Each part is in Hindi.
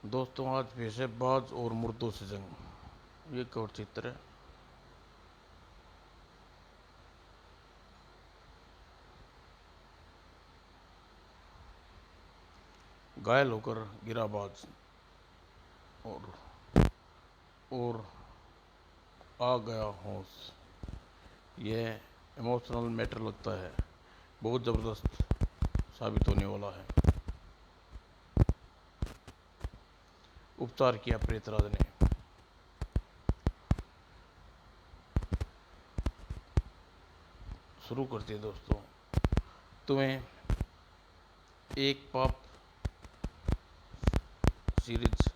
दोस्तों, आज पेश है बाज और मुर्दों से जंग। ये कवर चित्र है। घायल होकर गिरा बाज और और आ गया होश। यह इमोशनल मैटर लगता है, बहुत ज़बरदस्त साबित होने वाला है। उपचार किया प्रेतराज ने। शुरू करते हैं दोस्तों। तुम्हें एक पाप सीरीज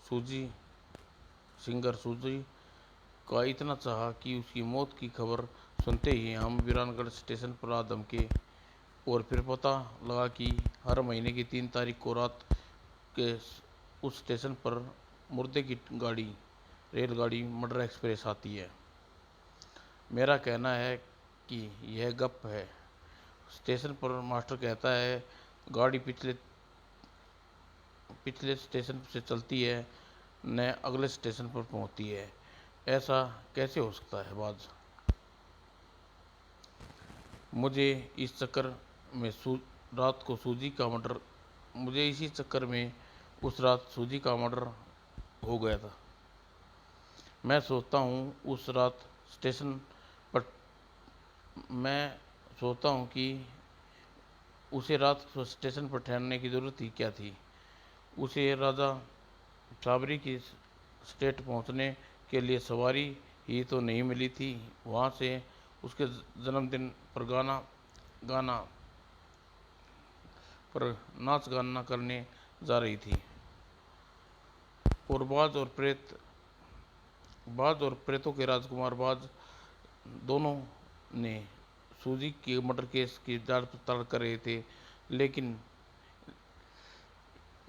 सूजी सिंगर सूजी का इतना चाहा कि उसकी मौत की खबर सुनते ही हम वीरानगढ़ स्टेशन पर आ धमके। और फिर पता लगा कि हर महीने की 3 तारीख को रात के उस स्टेशन पर मुर्दे की गाड़ी रेलगाड़ी मर्डर एक्सप्रेस आती है। मेरा कहना है कि यह गप है। स्टेशन पर मास्टर कहता है गाड़ी पिछले पिछले स्टेशन से चलती है, न अगले स्टेशन पर पहुंचती है। ऐसा कैसे हो सकता है बाज? मुझे इस चक्कर में रात को सूजी का मर्डर मुझे इसी चक्कर में उस रात सूजी का मर्डर हो गया था। मैं सोचता हूँ उस रात स्टेशन पर मैं सोचता हूँ कि उसे रात को स्टेशन पर ठहरने की ज़रूरत ही क्या थी। उसे राजा साबरी की स्टेट पहुँचने के लिए सवारी ही तो नहीं मिली थी। वहाँ से उसके जन्मदिन पर गाना पर नाच गाना करने जा रही थी। और बाज और प्रेतों के राजकुमार बाज दोनों ने सूजी के मर्डर केस की जांच पड़ताल कर रहे थे। लेकिन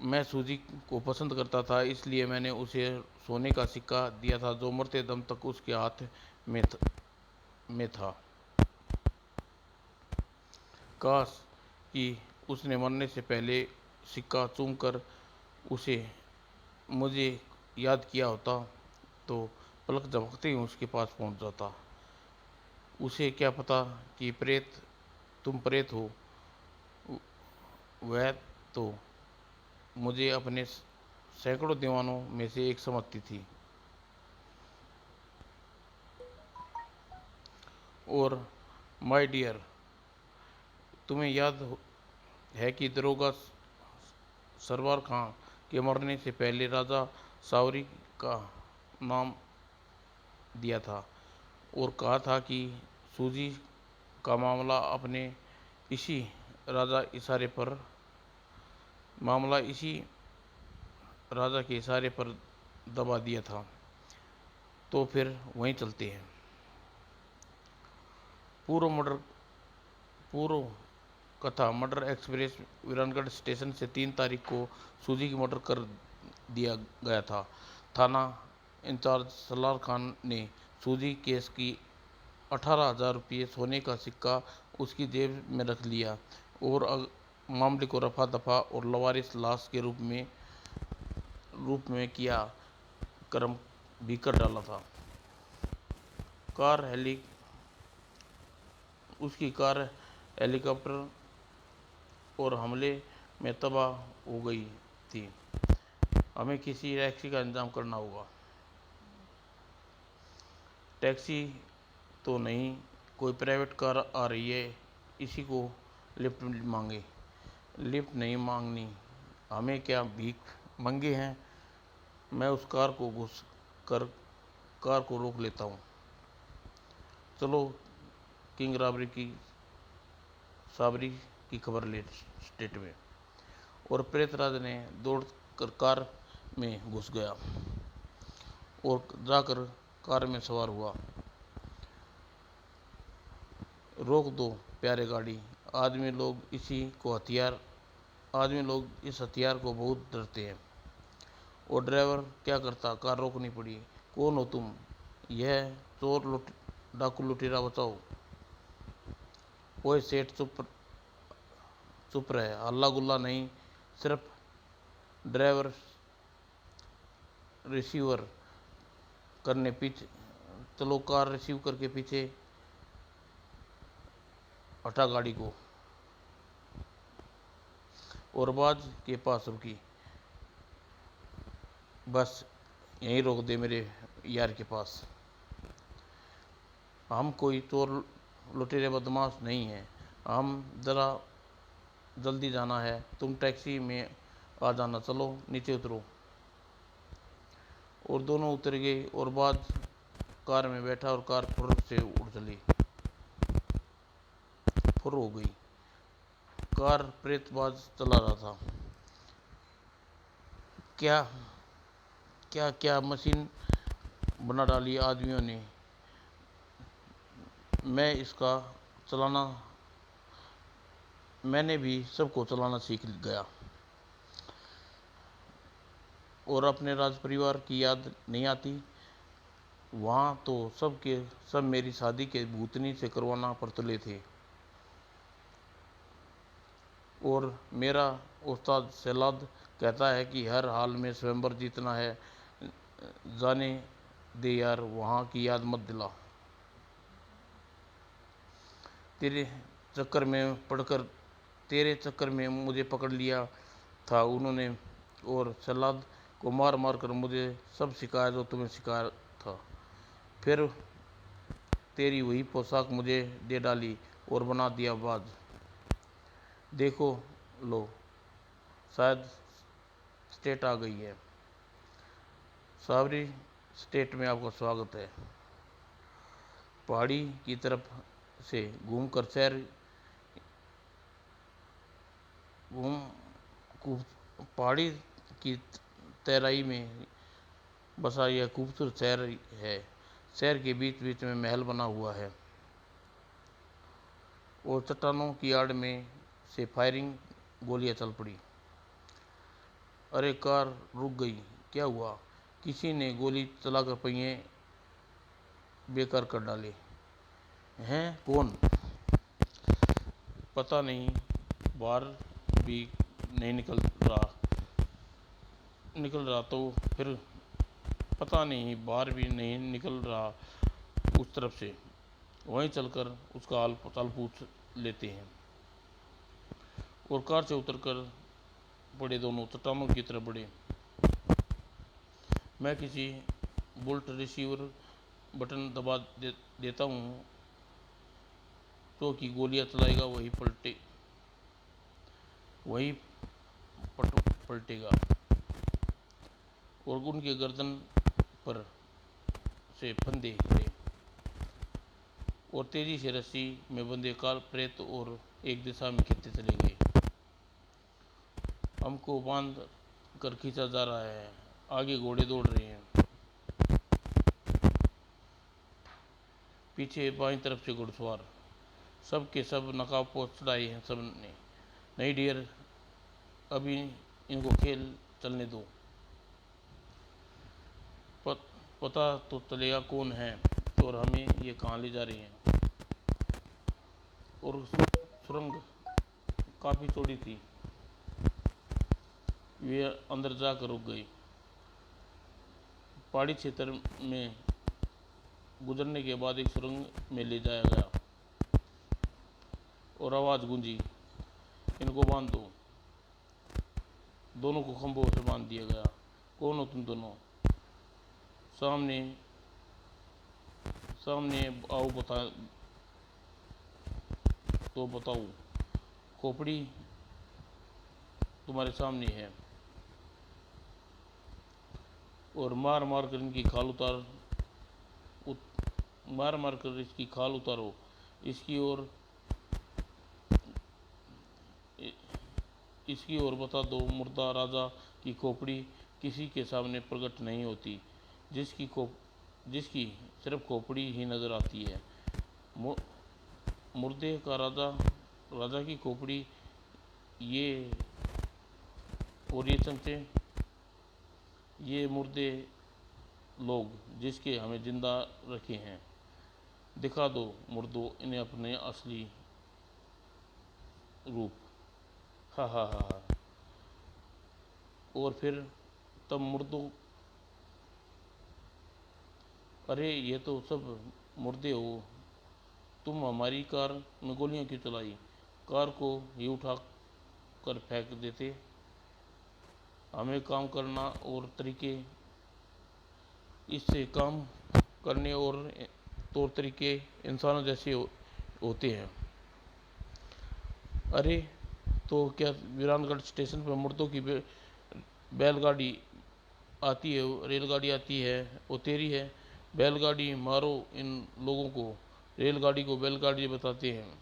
मैं सूजी को पसंद करता था, इसलिए मैंने उसे सोने का सिक्का दिया था जो मरते दम तक उसके हाथ में था। काश कि उसने मरने से पहले सिक्का चूमकर उसे मुझे याद किया होता तो पलक झपकते ही उसके पास पहुंच जाता। उसे क्या पता कि तुम प्रेत हो। वह तो मुझे अपने सैकड़ों दीवानों में से एक समझती थी। और माय डियर, तुम्हें याद है कि दरोगा सरवार खां के मरने से पहले राजा सावरी का नाम दिया था और कहा था कि सूजी का इसी राजा इशारे पर मामला इसी राजा के इशारे पर दबा दिया था। तो फिर वहीं चलते हैं। पूर्व मर्डर पूर्व कथा मर्डर एक्सप्रेस वीरानगढ़ स्टेशन से 3 तारीख को सूजी की मर्डर कर दिया गया था। थाना इंचार्ज सलार खान ने सूजी केस की 18,000 रुपये सोने का सिक्का उसकी जेब में रख लिया और मामले को रफा दफा और लवारिस लाश के रूप में किया कर्म भी कर डाला था। कार हेली उसकी कार हेलीकॉप्टर और हमले में तबाह हो गई थी। हमें किसी टैक्सी का इंतजाम करना होगा। टैक्सी तो नहीं, कोई प्राइवेट कार आ रही है, इसी को लिफ्ट मांगे। लिफ्ट नहीं मांगनी, हमें क्या भीख मंगे हैं। मैं उस कार को घुस कर कार को रोक लेता हूँ। चलो किंग साबरी की खबर ले स्टेट में। और प्रेतराज ने दौड़ कर कार में घुस गया और जाकर कार में सवार हुआ। रोक दो प्यारे गाड़ी। आदमी लोग इस हथियार को बहुत डरते हैं। और ड्राइवर क्या करता, कार रोकनी पड़ी। कौन हो तुम? यह डाकू लुटेरा बचाओ। ओए सेठ, चुप रहे, हल्ला गुल्ला नहीं। सिर्फ ड्राइवर रिसीवर करने पीछे चलो कार रिसीव करके पीछे हटा गाड़ी को और बाज के पास रुकी। बस यहीं रोक दे मेरे यार के पास। हम कोई चोर लुटेरे बदमाश नहीं हैं। हम ज़रा जल्दी जाना है, तुम टैक्सी में आ जाना, चलो नीचे उतरो। और दोनों उतर गए और बाद कार में बैठा और कार फुर से उड़ चली, फुर हो गई। कार प्रेतबाज चला रहा था। क्या क्या क्या मशीन बना डाली आदमियों ने। मैंने भी सबको चलाना सीख गया। और अपने राज परिवार की याद नहीं आती। वहाँ तो सब के सब मेरी शादी के भूतनी से करवाना पर तुले थे। और मेरा उस्ताद सलाद कहता है कि हर हाल में स्वयंवर जीतना है। जाने दे यार, वहाँ की याद मत दिला। तेरे चक्कर में मुझे पकड़ लिया था उन्होंने, और सलाद को मार मार कर मुझे सब सिखाया जो तुम्हें सिखाया था। फिर तेरी वही पोशाक मुझे दे डाली और बना दिया बाज। देखो लो, शायद स्टेट आ गई है। सावरी स्टेट में आपका स्वागत है। पहाड़ी की तरफ से पहाड़ी की तराई में बसा यह खूबसूरत शहर है। शहर के बीच बीच में महल बना हुआ है और चट्टानों की आड़ में से फायरिंग गोलियां चल पड़ी। अरे कार रुक गई, क्या हुआ? किसी ने गोली चलाकर पहिए बेकार कर डाले हैं। कौन? पता नहीं, बाहर भी नहीं निकल रहा तो फिर पता नहीं, बाहर भी नहीं निकल रहा उस तरफ से। वहीं चलकर उसका हाल पताल पूछ लेते हैं। और कार से उतरकर बड़े दोनों चट्टानों की तरफ बढ़े। मैं किसी बुल्ट रिसीवर बटन दबा देता हूँ तो कि गोलियां चलाएगा वही पलटेगा। और उनके गर्दन पर से फंदे गिरे और तेजी से रस्सी में बंधे काल प्रेत और एक दिशा में खींचते चले गए। हमको बांध कर खींचा जा रहा है, आगे घोड़े दौड़ रहे हैं, पीछे बाईं तरफ से घुड़सवार, सब के सब नकाबपोश चढ़ाए हैं सबने। नहीं डियर, अभी इनको खेल चलने दो, पता तो चलेगा कौन है और हमें ये कहाँ ले जा रही हैं। और सुरंग काफ़ी चौड़ी थी। वे अंदर जाकर रुक गई। पहाड़ी क्षेत्र में गुजरने के बाद एक सुरंग में ले जाया गया और आवाज़ गूंजी, इनको बांध दो। दोनों को खंभों से बांध दिया गया। कौन हो तुम दोनों? सामने आओ, बताओ। खोपड़ी तुम्हारे सामने है और मार मार कर इसकी खाल उतारो। इसकी ओर बता दो, मुर्दा राजा की खोपड़ी किसी के सामने प्रकट नहीं होती, जिसकी सिर्फ खोपड़ी ही नजर आती है। मुर्दे का राजा की खोपड़ी, ये और ये चमचे, ये मुर्दे लोग जिसके हमें जिंदा रखे हैं। दिखा दो मुर्दों इन्हें अपने असली रूप। हा हा हा हा। और फिर तब अरे ये तो सब मुर्दे हो। तुम हमारी कार में गोलियां क्यों चलाई? कार को ही उठा कर फेंक देते। हमें काम करना और तरीके, इससे काम करने और तौर तरीके इंसानों जैसे होते हैं। अरे तो क्या वीरानगढ़ स्टेशन पर मुर्दों की बैलगाड़ी आती है, रेलगाड़ी आती है, वो तेरी है? बैलगाड़ी मारो इन लोगों को, रेलगाड़ी को बैलगाड़ी बताते हैं।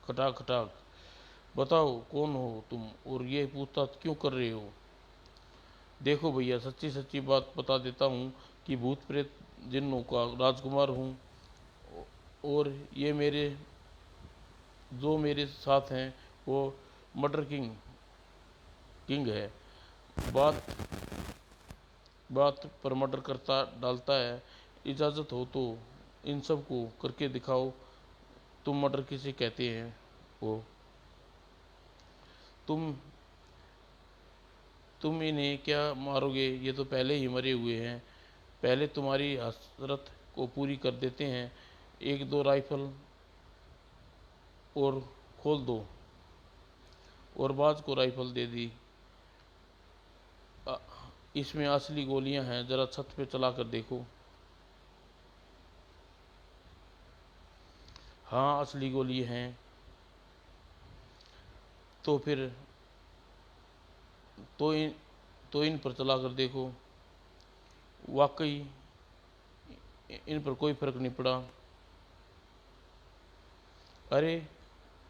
खटाक खटाक। बताओ कौन हो तुम और ये पूछताछ क्यों कर रहे हो? देखो भैया, सच्ची सच्ची बात बता देता हूँ कि भूत प्रेत जिन्नों का राजकुमार हूँ। और ये मेरे जो मेरे साथ हैं वो मर्डर किंग किंग है। बात बात पर मर्डर करता डालता है। इजाज़त हो तो इन सब को करके दिखाओ। तुम मर्डर किसे कहते हैं? वो तुम तुम इन्हें क्या मारोगे? ये तो पहले ही मरे हुए हैं। पहले तुम्हारी हसरत को पूरी कर देते हैं। एक दो राइफल और खोल दो। और बाज को राइफल दे दी। इसमें असली गोलियां हैं, जरा छत पे चला कर देखो। हाँ असली गोली हैं। तो फिर तो इन तो इन पर चला कर देखो। वाकई इन पर कोई फर्क नहीं पड़ा। अरे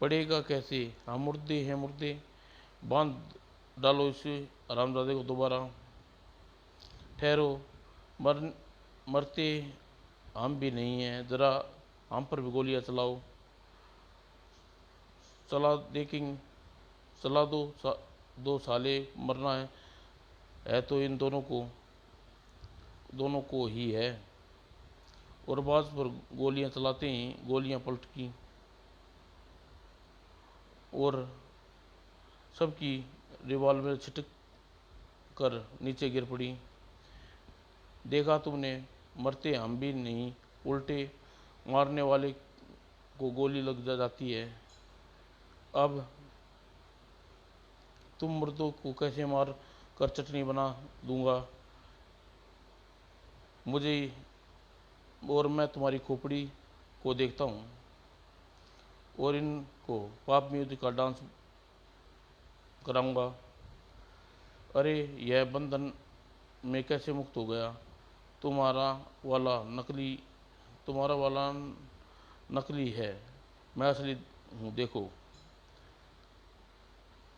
पड़ेगा कैसे? हम मुर्दे हैं मुर्दे। बांध डालो इसे हरामजादे को दोबारा। ठहरो, मर मरते हम भी नहीं हैं, ज़रा हम पर भी गोलियां चलाओ। चला देखेंगे। चला दो साले, मरना है तो इन दोनों को ही है। और बाज पर गोलियां चलाते ही गोलियां पलट की और सबकी रिवॉल्वर छिटक कर नीचे गिर पड़ी। देखा तुमने, मरते हम भी नहीं, उल्टे मारने वाले को गोली लग जाती है। अब तुम मुर्दों को कैसे मार कर चटनी बना दूंगा मुझे, और मैं तुम्हारी खोपड़ी को देखता हूँ और इनको पाप म्यूजिक का डांस कराऊंगा। अरे यह बंधन में कैसे मुक्त हो गया? तुम्हारा वाला नकली तुम्हारा वाला नकली है, मैं असली हूँ, देखो।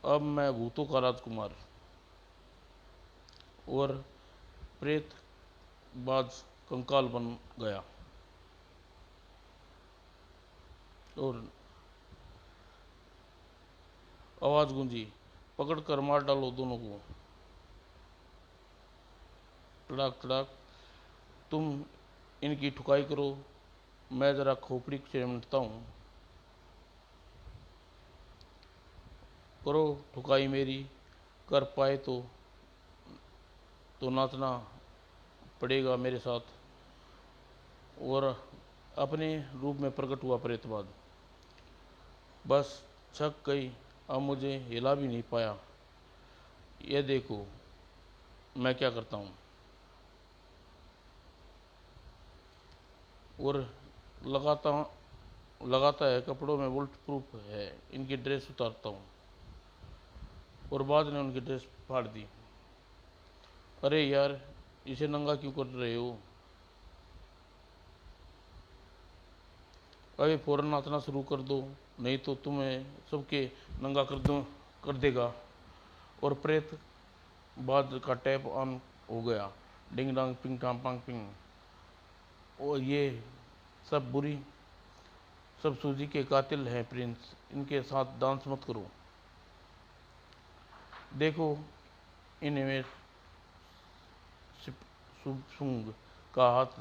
अब मैं भूतों का राजकुमार और प्रेत बाज कंकाल बन गया और आवाज़ गूंजी, पकड़ कर मार डालो दोनों को। तड़ाक तड़ाक। तुम इनकी ठुकाई करो, मैं ज़रा खोपड़ी से निपटता हूँ। करो ठुकाई मेरी, कर पाए तो नाचना पड़ेगा मेरे साथ। और अपने रूप में प्रकट हुआ प्रेतवाद। बस छक गई, अब मुझे हिला भी नहीं पाया। ये देखो मैं क्या करता हूँ। और लगाता लगाता है कपड़ों में बुलेट प्रूफ है, इनकी ड्रेस उतारता हूँ। और बाद ने उनकी ड्रेस फाड़ दी। अरे यार, इसे नंगा क्यों कर रहे हो? अरे फ़ौरन नाचना शुरू कर दो, नहीं तो तुम्हें सबके नंगा कर देगा। और प्रेत बाद का टैप ऑन हो गया। डिंग डांग पिंग टांग पांग पिंग। और ये सब बुरी सब सूजी के कातिल हैं प्रिंस, इनके साथ डांस मत करो। देखो इन्हें सुंग का हाथ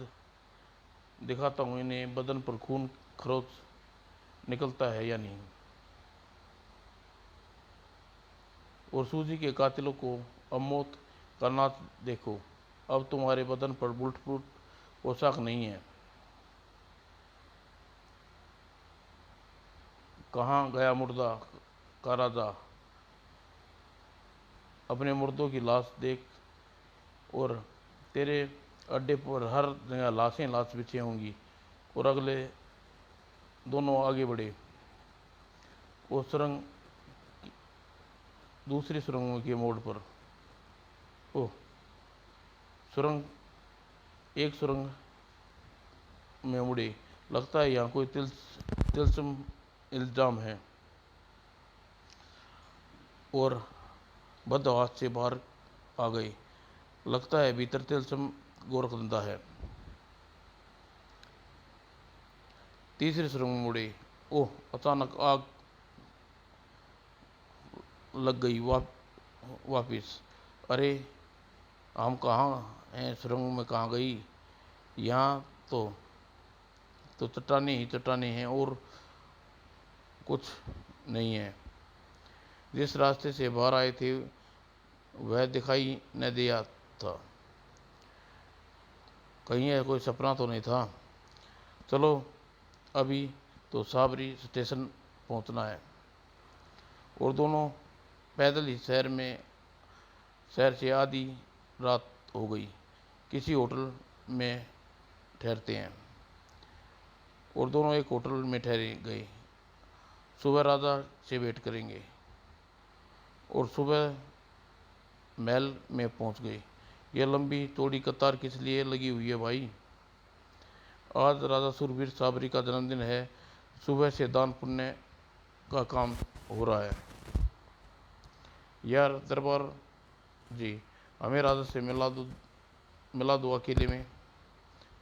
दिखाता हूँ, इन्हें बदन पर खून खरोच निकलता है या नहीं। और सूजी के कातिलों को अब मौत का नाच देखो। अब तुम्हारे बदन पर बुलेट प्रूफ पोशाक नहीं है। कहाँ गया मुर्दा का राजा, अपने मुर्दों की लाश देख, और तेरे अड्डे पर हर जगह लाशें लाश बिछी होंगी। और अगले दोनों आगे बढ़े। वो सुरंग, दूसरी सुरंग के मोड़ पर, ओह, सुरंग, एक सुरंग में मुड़े। लगता है यहाँ कोई तिलस्म इल्जाम है। और बदहवास से बाहर आ गई। लगता है भीतर तिलस्म गोरखधंधा है। तीसरे सुरंग में मुड़े। ओह, अचानक आग लग गई वापिस। अरे, हम कहाँ हैं? सुरंग में कहाँ गई? यहाँ तो चट्टानें ही चट्टानें हैं और कुछ नहीं है। जिस रास्ते से बाहर आए थे वह दिखाई न दिया था। कहीं यह कोई सपना तो नहीं था। चलो, अभी तो साबरी स्टेशन पहुंचना है। और दोनों पैदल ही शहर से आधी रात हो गई। किसी होटल में ठहरते हैं। और दोनों एक होटल में ठहरे गए। सुबह राजा से भेंट करेंगे। और सुबह महल में पहुंच गए। यह लंबी चौड़ी कतार किस लिए लगी हुई है भाई? आज राजा सुरवीर साबरी का जन्मदिन है। सुबह से दान पुण्य का काम हो रहा है। यार दरबार जी, हमें राजा से मिला दो अकेले में।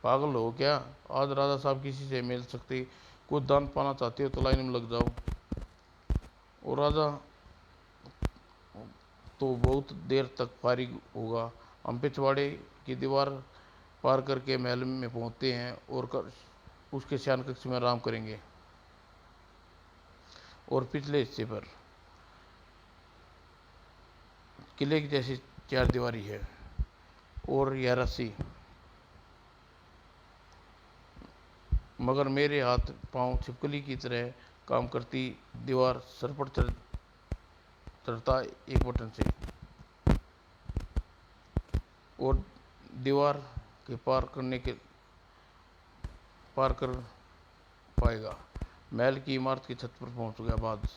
पागल हो क्या? आज राजा साहब किसी से मिल सकते? कुछ दान पाना चाहते हो तो लाइन में लग जाओ। और राजा तो बहुत देर तक फारिग होगा। हम पिछवाड़े की दीवार पार करके महल में पहुंचते हैं और उसके शयन कक्ष में आराम करेंगे। और पिछले हिस्से पर किले की जैसी चार दीवारी है और यह रस्सी, मगर मेरे हाथ पांव छिपकली की तरह काम करती दीवार सर पर चढ़ता एक बटन से, और दीवार के पार कर पाएगा। महल की इमारत की छत पर पहुंच गया बाद।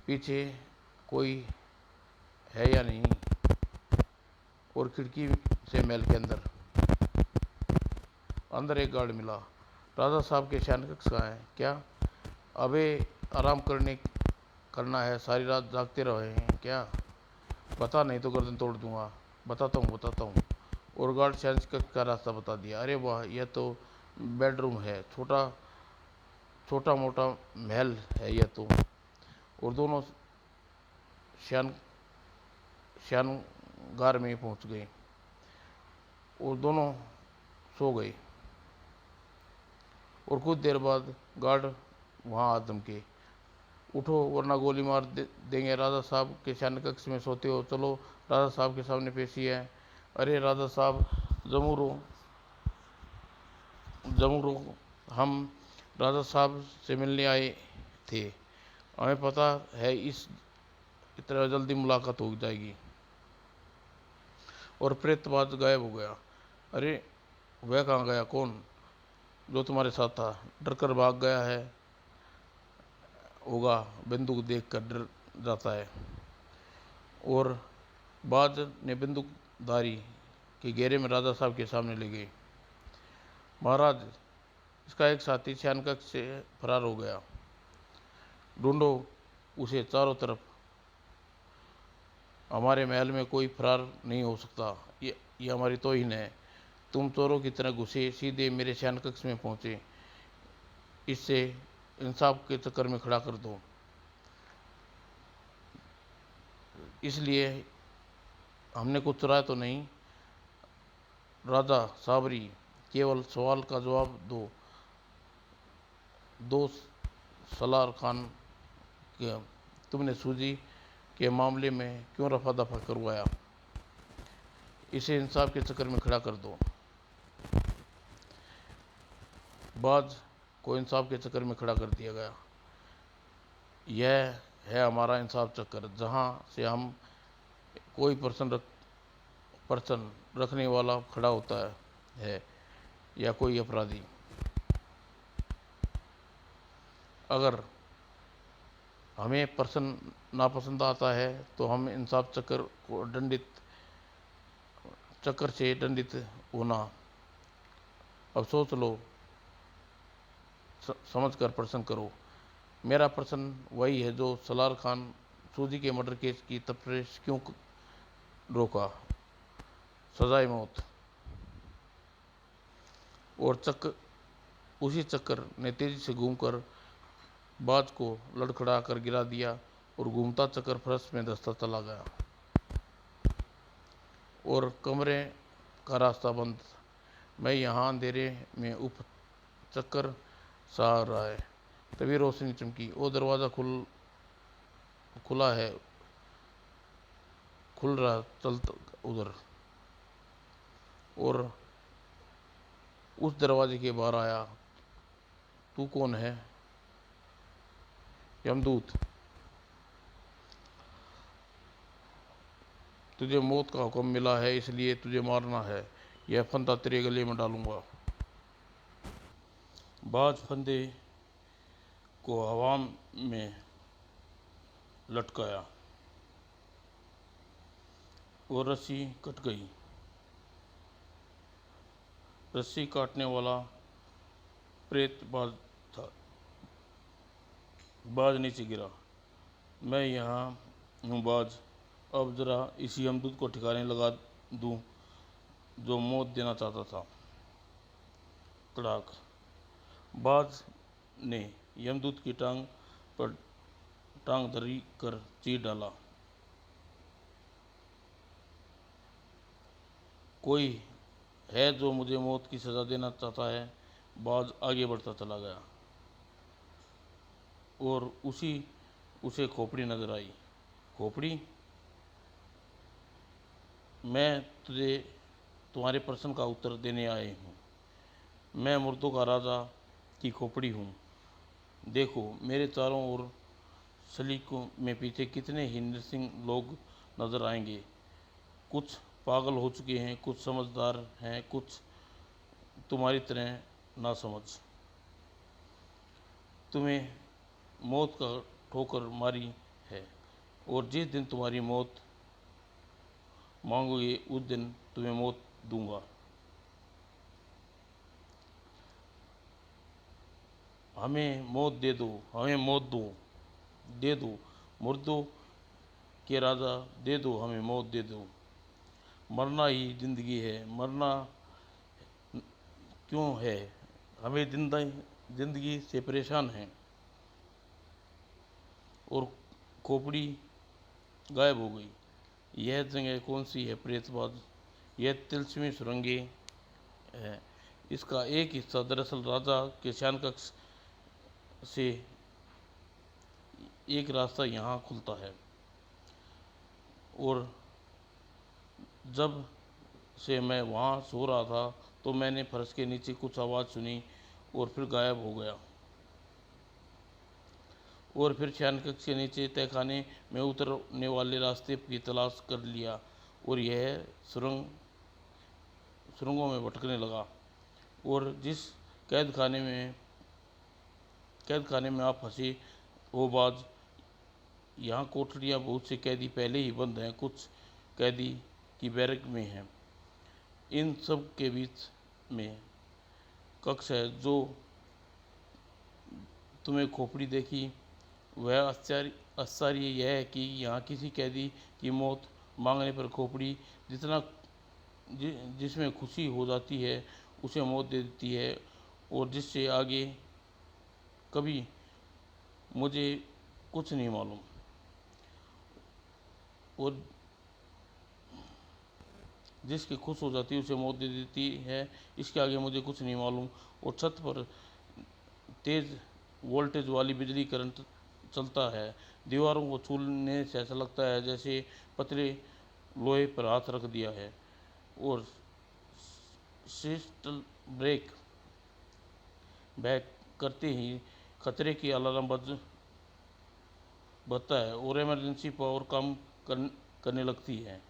पीछे कोई है या नहीं? और खिड़की से महल के अंदर एक गार्ड मिला। राजा साहब के शयन कक्ष कहाँ है? क्या अबे आराम करना है? सारी रात जागते रहे हैं क्या? बता, नहीं तो गर्दन तोड़ दूंगा। बताता हूँ। और गार्ड शयन कक्ष का रास्ता बता दिया। अरे वाह, यह तो बेडरूम है। छोटा मोटा महल है यह तो। और दोनों शयनगार में पहुंच गए और दोनों सो गए। और कुछ देर बाद गार्ड वहाँ आदम के, उठो वरना गोली मार देंगे। राजा साहब के शयन कक्ष में सोते हो, चलो राजा साहब के सामने पेशी है। अरे राजा साहब, जमूरो, हम राजा साहब से मिलने आए थे। हमें पता है इस इतना जल्दी मुलाकात हो जाएगी। और प्रेतबाज गायब हो गया। अरे, वह कहाँ गया? कौन? जो तुम्हारे साथ था। डर कर भाग गया है होगा, बंदूक देखकर डर जाता है। और बाज ने बंदूकधारी के घेरे में राजा साहब के सामने ले गए। महाराज, इसका एक साथी शयन कक्ष से फरार हो गया। ढूंढो उसे चारों तरफ। हमारे महल में कोई फरार नहीं हो सकता। ये हमारी तौहीन है। तुम चोरों की तरह घुसे सीधे मेरे शयन कक्ष में पहुंचे। इससे इंसाफ के चक्कर में खड़ा कर दो। इसलिए हमने कुछ चुराया तो नहीं। राजा साबरी, केवल सवाल का जवाब दो। दो सलार खान के तुमने सूजी के मामले में क्यों रफा दफा करवाया? इसे इंसाफ के चक्कर में खड़ा कर दो। बाज को इंसाफ के चक्कर में खड़ा कर दिया गया। यह है हमारा इंसाफ चक्कर, जहाँ से हम कोई पर्सन रखने वाला खड़ा होता है या कोई अपराधी। अगर हमें पर्सन नापसंद आता है तो हम इंसाफ चक्कर से दंडित होना। अब सोच लो, समझ कर प्रश्न करो। मेरा प्रश्न वही है जो सलार खान सूजी के मर्डर केस की तफ्तीश क्यों रोका? सजाए मौत। और उसी चक्कर ने तेजी से घूमकर बाज को लड़खड़ा कर गिरा दिया और घूमता चक्कर फर्श में धंसता चला गया और कमरे का रास्ता बंद। मैं यहाँ अंधेरे में चक्कर सा आ रहा है, तभी रोशनी चमकी। वो दरवाज़ा खुला है, खुल रहा चलता उधर, और उस दरवाजे के बाहर आया। तू कौन है? यमदूत। तुझे मौत का हुक्म मिला है, इसलिए तुझे मारना है। यह फंदा तेरे गले में डालूंगा। बाज फंदे को हवा में लटकाया और रस्सी कट गई। रस्सी काटने वाला प्रेत बाज था। बाज नीचे गिरा। मैं यहाँ हूँ बाज, अब जरा इसी यमदूत को ठिकाने लगा दूँ जो मौत देना चाहता था। तड़ाक। बाज ने यमदूत की टांग पर टांग धरी कर चीर डाला। कोई है जो मुझे मौत की सज़ा देना चाहता है। बाज आगे बढ़ता चला गया और उसे खोपड़ी नजर आई। खोपड़ी? मैं तुम्हारे प्रश्न का उत्तर देने आई हूँ। मैं मुर्दों का राजा की खोपड़ी हूँ। देखो मेरे चारों ओर सलीकों में पीछे कितने ही नृसिंह लोग नजर आएंगे। कुछ पागल हो चुके हैं, कुछ समझदार हैं, कुछ तुम्हारी तरह ना समझ। तुम्हें मौत का ठोकर मारी है, और जिस दिन तुम्हारी मौत मांगोगे उस दिन तुम्हें मौत दूंगा। हमें मौत दे दो, हमें मौत दे दो, मुर्दों के राजा दे दो, हमें मौत दे दो। मरना ही जिंदगी है, मरना क्यों है? हमें जिंदगी से परेशान हैं। और खोपड़ी गायब हो गई। यह जगह कौन सी है प्रेतबाज? यह तिलस्मी सुरंगें है। इसका एक हिस्सा दरअसल राजा के शयन कक्ष से एक रास्ता यहाँ खुलता है, और जब से मैं वहाँ सो रहा था तो मैंने फर्श के नीचे कुछ आवाज़ सुनी और फिर गायब हो गया। और फिर शयन कक्ष के नीचे तहखाने में उतरने वाले रास्ते की तलाश कर लिया और यह सुरंगों में भटकने लगा। और जिस कैद खाने में आप फंसे हो बाज, यहाँ कोठरियाँ बहुत से कैदी पहले ही बंद हैं, कुछ कैदी की बैरक में हैं। इन सब के बीच में कक्ष है जो तुम्हें खोपड़ी देखी। वह आश्चर्य यह है कि यहाँ किसी कैदी की मौत मांगने पर खोपड़ी जिसमें खुशी हो जाती है उसे मौत दे देती है, और जिससे आगे कभी मुझे कुछ नहीं मालूम, और जिसकी खुश हो जाती है उसे मौत दे देती है। इसके आगे मुझे कुछ नहीं मालूम। और छत पर तेज़ वोल्टेज वाली बिजली करंट चलता है। दीवारों को छूने से ऐसा लगता है जैसे पतले लोहे पर हाथ रख दिया है। और सिस्टल ब्रेक बैक करते ही खतरे की अलार्म बजता है और इमरजेंसी पावर काम करने लगती है।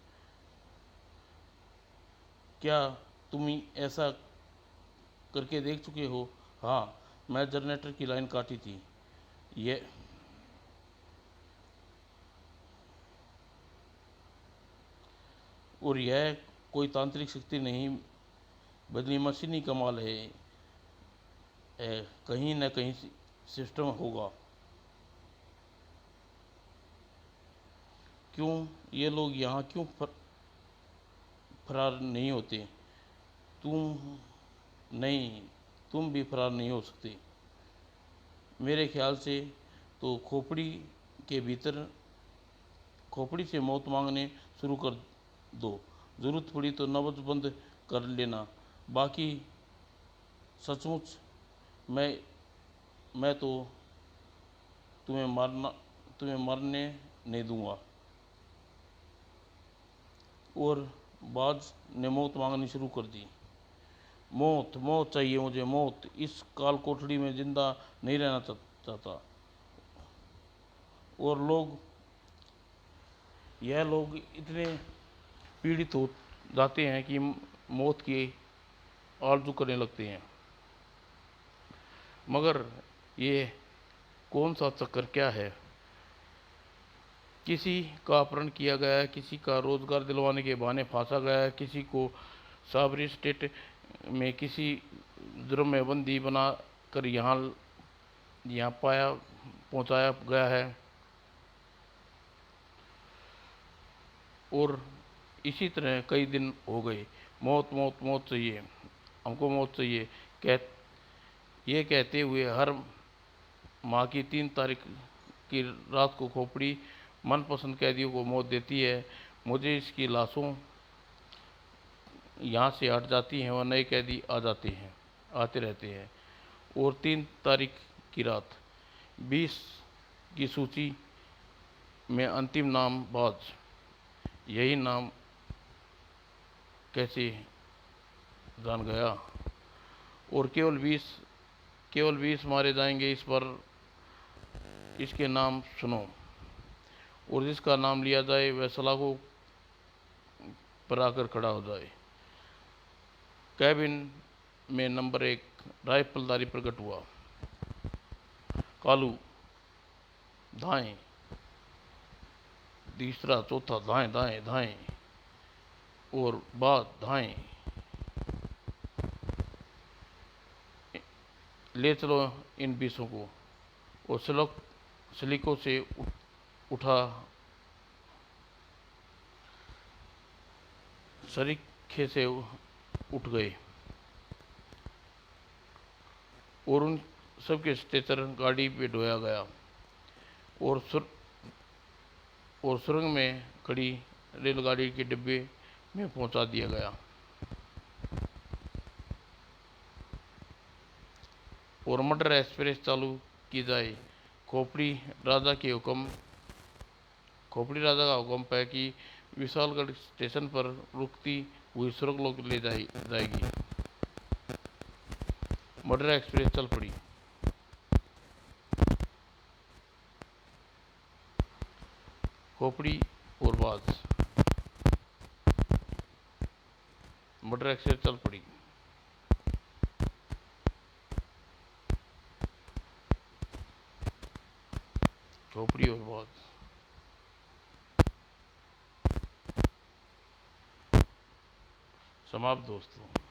क्या तुम ऐसा करके देख चुके हो? हाँ, मैं जनरेटर की लाइन काटी थी। यह और यह कोई तांत्रिक शक्ति नहीं बदली मशीनी कमाल है। कहीं न कहीं सिस्टम होगा। क्यों ये लोग यहाँ क्यों फरार नहीं होते? तुम नहीं, तुम भी फरार नहीं हो सकते। मेरे ख्याल से तो के भीतर खोपड़ी से मौत मांगने शुरू कर दो। ज़रूरत पड़ी तो नब्ज़ बंद कर लेना। बाकी सचमुच मैं मैं तो तुम्हें मरने नहीं दूंगा। और बाज ने मौत मांगनी शुरू कर दी। मौत, मौत चाहिए मुझे, मौत। इस काल कोठड़ी में जिंदा नहीं रहना चाहता। और यह लोग इतने पीड़ित हो जाते हैं कि मौत की आरज़ू करने लगते हैं। मगर ये कौन सा चक्कर क्या है? किसी का अपहरण किया गया है, किसी का रोजगार दिलवाने के बहाने फांसा गया है, किसी को साबरी स्टेट में किसी जुर्म में बंदी बना कर यहाँ पहुँचाया गया है। और इसी तरह कई दिन हो गए। मौत, मौत, मौत चाहिए, हमको मौत चाहिए ये कहते हुए हर माह की 3 तारीख की रात को खोपड़ी मनपसंद कैदियों को मौत देती है। मुझे इसकी लाशों यहाँ से हट जाती हैं और नए कैदी आते रहते हैं। और 3 तारीख की रात 20 की सूची में अंतिम नाम बाज। यही नाम कैसे जान गया? और केवल 20 मारे जाएंगे इस पर। इसके नाम सुनो। और जिसका नाम लिया जाए वह सलाखों पर आकर खड़ा हो जाए। कैबिन में नंबर 1 राइफलधारी प्रकट हुआ। कालू दाएं, तीसरा चौथा दाएं दाएं दाएं, और बाद दाएं। ले चलो इन 20 को। और सलीकों से उठा सरीखे से उठ गए और उन सबके स्ट्रेचर गाड़ी पे ढोया गया और सुरंग में खड़ी रेलगाड़ी के डिब्बे में पहुंचा दिया गया। और मर्डर एक्सप्रेस चालू की जाए। खोपड़ी राजा का हुक्म है कि विशालगढ़ स्टेशन पर रुकती हुई स्वर्गलोक ले जाएगी। मर्डर एक्सप्रेस चल पड़ी। खोपड़ी और बाज। मर्डर एक्सप्रेस चल पड़ी। खोपड़ी और बाज। समाप्त दोस्तों।